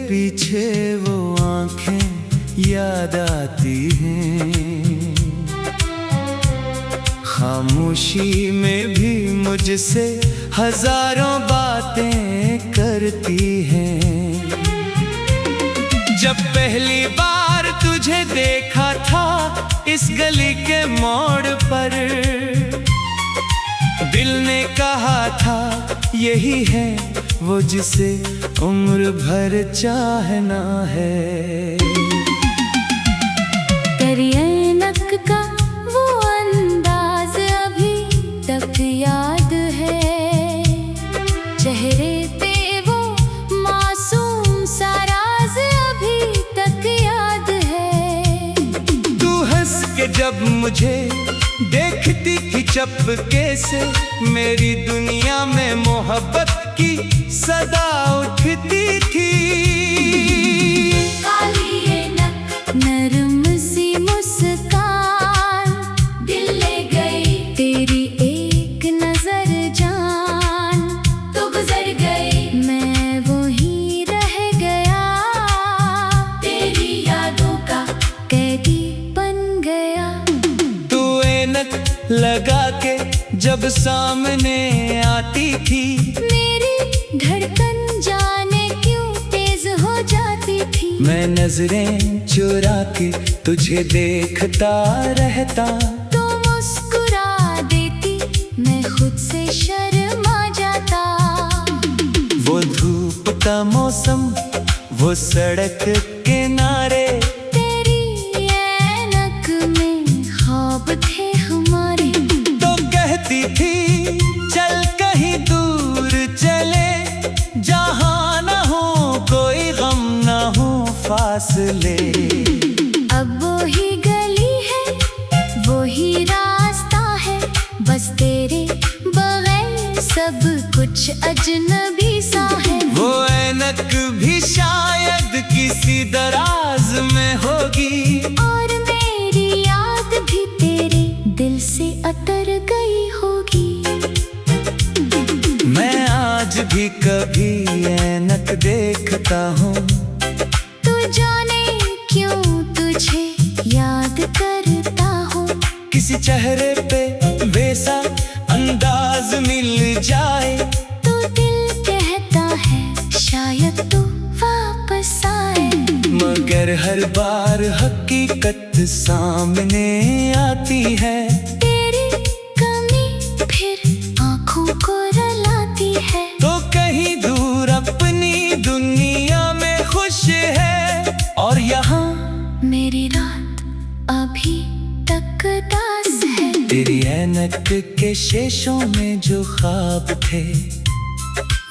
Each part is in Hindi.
पीछे वो आंखें याद आती हैं। खामोशी में भी मुझसे हजारों बातें करती हैं। जब पहली बार तुझे देखा था इस गली के मोड़ पर, दिल ने कहा था यही है वो जिसे उम्र भर चाहना है। तेरी ऐनक का वो अंदाज अभी तक याद है, चेहरे पे वो मासूम सा राज अभी तक याद है। तू हंस के जब मुझे देखती थी चपके से, मेरी दुनिया में मोहब्बत की सदा उठती थी। काली ऐनक, नरम सी मुस्कान, दिल ले गई तेरी एक नजर जान। तो गुजर गई, मैं वहीं रह गया, तेरी यादों का कैदी बन गया। तू ऐनक लगा के जब सामने आती थी, मेरी धड़कन जाने क्यों तेज हो जाती थी। मैं नजरें चुरा के तुझे देखता रहता। तो मुस्कुरा देती, मैं खुद से शर्मा जाता। वो धूप का मौसम, वो सड़क किनारे, तेरी ऐनक में ख्वाब थे हमारे। तो कहती थी चल कहीं दूर चले, जहाँ न हो कोई गम न हो फासले। अब वो ही गली है, वो ही रास्ता है, बस तेरे बगैर सब कुछ अजनबी सा है। वो ऐनक भी शायद किसी दराज में होगी, और मेरी याद भी तेरे दिल से अतर गई होगी। मैं आज भी कभी ऐनक देखता हूँ, तू जाने क्यों तुझे याद करता हूँ। किसी चेहरे पे वैसा अंदाज मिल जाए, तो दिल कहता है शायद तू वापस आए। मगर हर बार हकीकत सामने आती है। तेरी कमी फिर आँखों को रुलाती है। तो कहीं दूर अपनी दुनिया में खुश है, और यहाँ मेरी रात अभी तक दास है। तेरी ऐनक के शेषों में जो ख्वाब थे,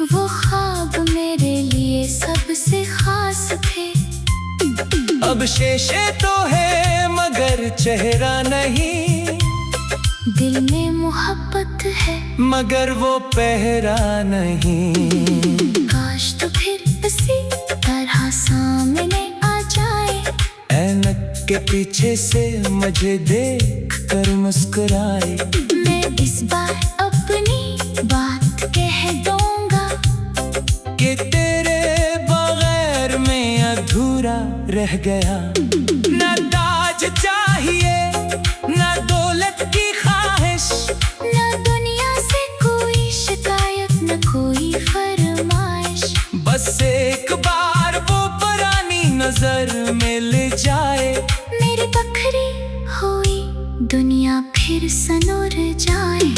वो ख्वाब मेरे लिए सबसे खास थे। अब शेषे तो है मगर चेहरा नहीं, दिल में मोहब्बत है मगर वो पहरा नहीं। काश तो फिर इसी तरह सामने आ जाए, ऐनक के पीछे से मुझे देख कर मुस्कुराए। मैं इस बार अपनी बात कह दूंगा कि तेरे बगैर मैं अधूरा रह गया। न ताज चाहिए न दौलत की ख्वाहिश, न दुनिया से कोई शिकायत न कोई फरमाइश। बस एक बार वो पुरानी नजर मिल जाए, मेरी बखरी हुई दुनिया फिर सनोर जाए।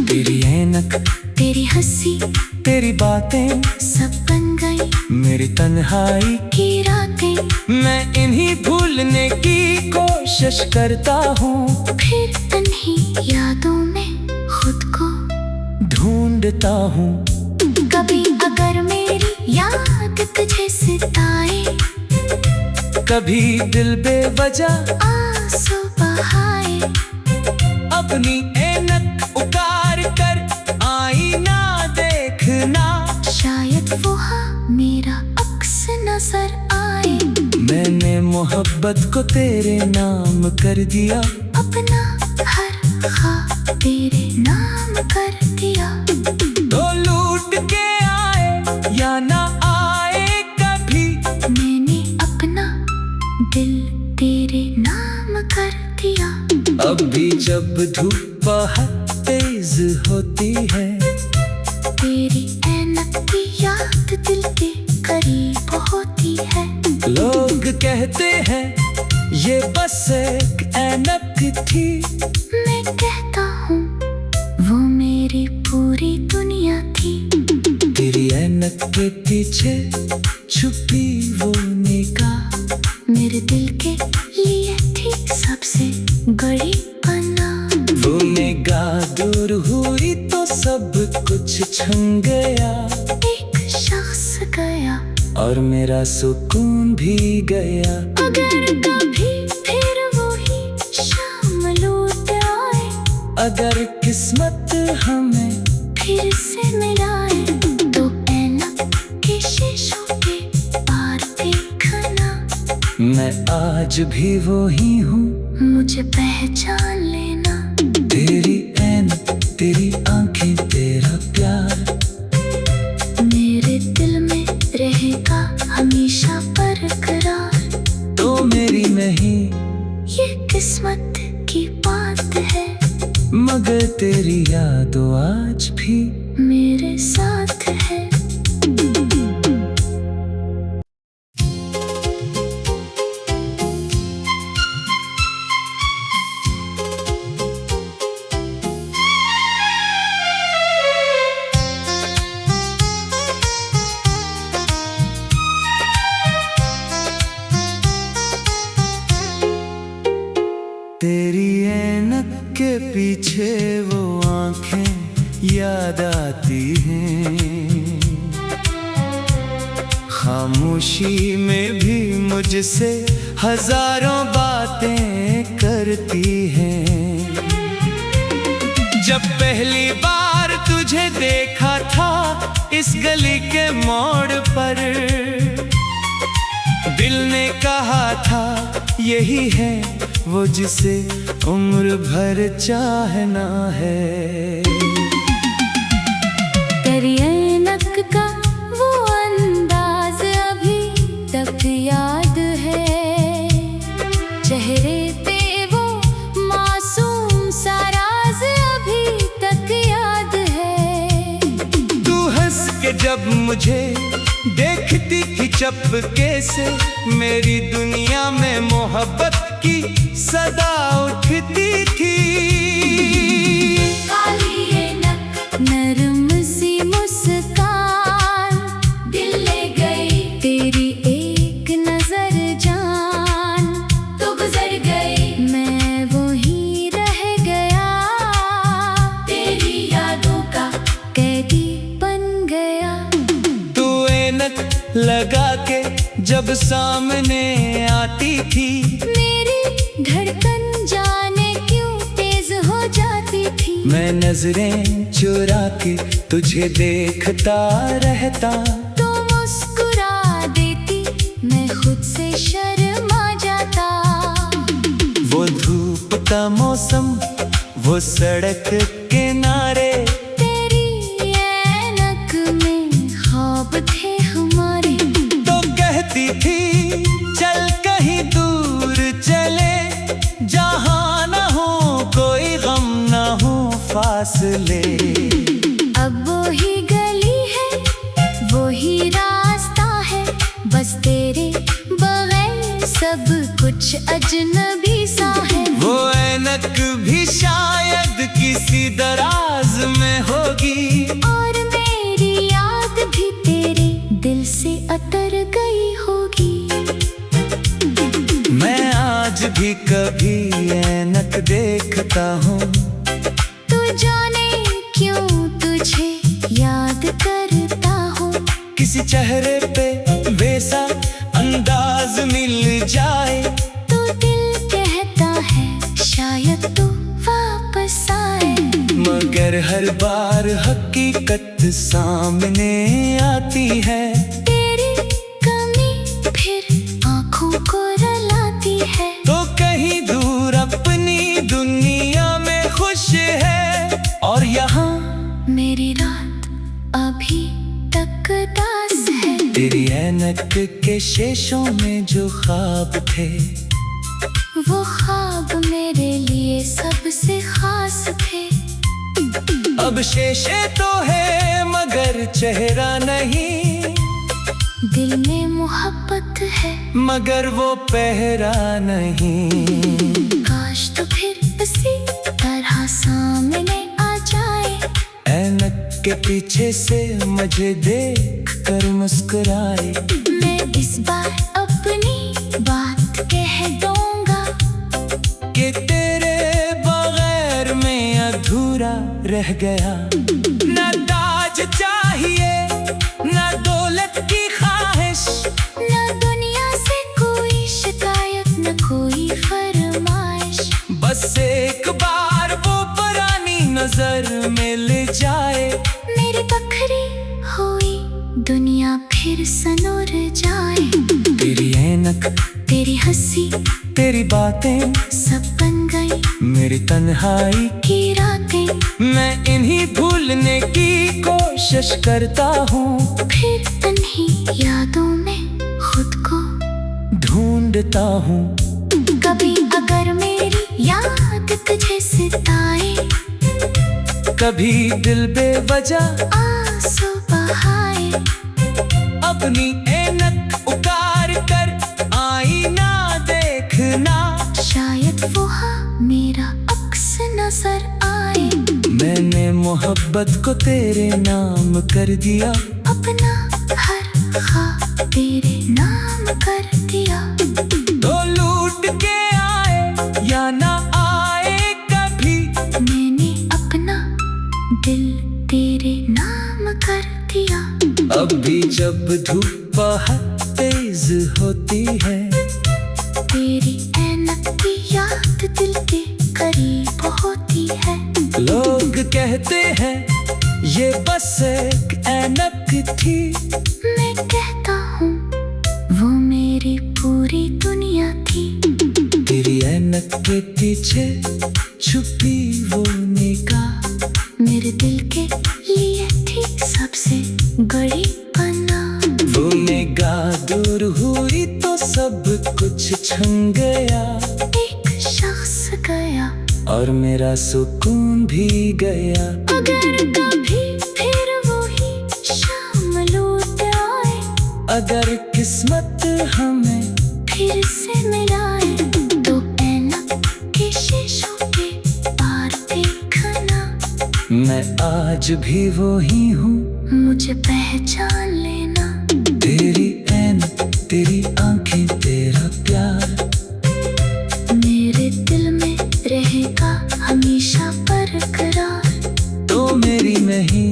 तेरी ऐनक, तेरी हंसी, तेरी बातें सब बन गई मेरी तन्हाई की रातें। मैं इन्हीं भूलने की कोशिश करता हूँ, फिर तन्ही यादों में खुद को ढूंढता हूँ। कभी अगर मेरी याद तुझे सताए, कभी दिल बेवजह आंसू बहाए, अपनी ऐनक उतार कर आईना देखना, शायद वो मेरा अक्स नजर आए। मैंने मोहब्बत को तेरे नाम कर दिया, अपना हर ख्वाब तेरे नाम कर दिया। तो लूट के आए या ना आए कभी, धूप बहुत तेज होती है, तेरी ऐनक की याद दिल के करीब होती है। लोग कहते हैं ये बस एक ऐनक थी, मैं कहता हूँ वो मेरी पूरी दुनिया थी। तेरी ऐनक के पीछे छुपी वो निगाह, मेरे दिल के लिए थी सबसे बड़ी पनाह। वो निगाह दूर हुई तो सब कुछ छन गया, एक शख्स गया और मेरा सुकून भी गया। अगर कभी फिर वही शाम लौट आए, अगर किस्मत हमें फिर से मिलाए, तो ऐनक के शीशों के पार देखना। मैं आज भी वही हूँ, मुझे पहचान लेना। तेरी ऐनक, तेरी आंखें, तेरा प्यार मेरे दिल में रहेगा हमेशा बरकरार। तो मेरी नहीं ये किस्मत की बात है, मगर तेरी याद आज भी मेरे साथ है। तेरी ऐनक के पीछे वो आंखें याद आती हैं, खामोशी में भी मुझसे हजारों बातें करती हैं। जब पहली बार तुझे देखा था इस गली के मोड़ पर, दिल ने कहा था यही है वो जिसे उम्र भर चाहना है। तेरी ऐनक का वो अंदाज अभी तक याद है, चेहरे पे वो मासूम सा राज अभी तक याद है। तू हंस के जब मुझे देखती थी चपके से, मेरी दुनिया में मोहब्बत की सदा उठती थी। काली ऐनक, नरम सी मुस्कान, दिल ले गई तेरी एक नजर जान। तो गुजर गई, मैं वहीं रह गया, तेरी यादों का कैदी बन गया। तू ऐनक लगा के जब सामने आती थी, मेरी धड़कन जाने क्यों तेज हो जाती थी। मैं नजरें चुरा के तुझे देखता रहता, तो मुस्कुरा देती, मैं खुद से शर्मा जाता। वो धूप का मौसम, वो सड़क किनारे, तेरी ऐनक में ख्वाब थे हमारे। तो कहती थी चल कहीं दूर चले, जहाँ न हो कोई गम न हो फासले। अब वही गली है, वही रास्ता है, बस तेरे बगैर सब कुछ अजनबी सा है। वो ऐनक भी शायद किसी दराज में होगी, और मेरी याद भी तेरे दिल से अतर गई होगी। मैं आज भी कभी ऐनक देखता हूँ, तू जाने क्यों तुझे याद करता हूँ। किसी चेहरे पे वैसा अंदाज मिल जाए, तो दिल कहता है शायद तू वापस आए। मगर हर बार हकीकत सामने आती है, तेरी कमी फिर आँखों को रुलाती है। तो कहीं दूर अपनी दुनिया में खुश है, और यहाँ मेरी रात अभी तक दास है। तेरी ऐनक के शीशों में जो ख्वाब थे, वो ख्वाब मेरे लिए सबसे खास थे। अब शेषे तो है मगर चेहरा नहीं, दिल में मोहब्बत है मगर वो पहरा नहीं। काश तो फिर इसी तरह सामने आ जाए, ऐनक के पीछे से मुझे देख कर मुस्कुराए। मैं इस बार अपनी बात कह दूंगा कि तेरे बगैर मैं अधूरा रह गया। न ताज चाहिए न दौलत की ख्वाहिश, न दुनिया से कोई शिकायत न कोई फरमाइश। बस एक बार वो पुरानी नजर मिल जाए। मेरी बखरी हुई दुनिया फिर सनोर जाए। तेरी ऐनक, तेरी हंसी, तेरी बातें सब बन गई मेरी तन्हाई की रातें। मैं इन्हीं भूलने की कोशिश करता हूँ, फिर तन्ही यादों में खुद को ढूंढता हूँ। कभी अगर मेरी याद तुझे सताए, कभी दिल बेवजह आंसू बहाए, अपनी ऐनक उतार कर आईना देखना, शायद वो मेरा अक्स नजर आए। मैंने मोहब्बत को तेरे नाम कर दिया, अपना हर ख्वाब तेरे नाम कर दिया। तो लूट के आए या ना आए कभी, मैंने अपना दिल तेरे नाम कर दिया। अब भी जब धूप बहुत तेज होती है, तेरी ऐनक की याद दिल के करीब होती है। लोग कहते हैं ये बस एक ऐनक थी, मैं कहता हूँ वो मेरी पूरी दुनिया थी। तेरी ऐनक के पीछे छुपी वो निगाह, मेरे दिल के लिए थी सबसे बड़ी पनाह। वो निगाह दूर हुई तो सब कुछ छन गया, एक शख्स गया और मेरा सुकून भी गया। अगर कभी फिर वही शाम लौट आए, अगर किस्मत हमें फिर से मिलाए, तो ऐनक के शीशों पे पार देखना। मैं आज भी वही हूँ, मुझे पहचान लेना। तेरी ऐनक, तेरी आंखें, तेरा प्यार मेरे दिल में रहेगा हमेशा बरकरार। तो मेरी नहीं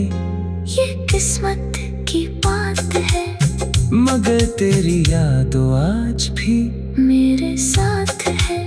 ये किस्मत की बात है, मगर तेरी याद आज भी मेरे साथ है।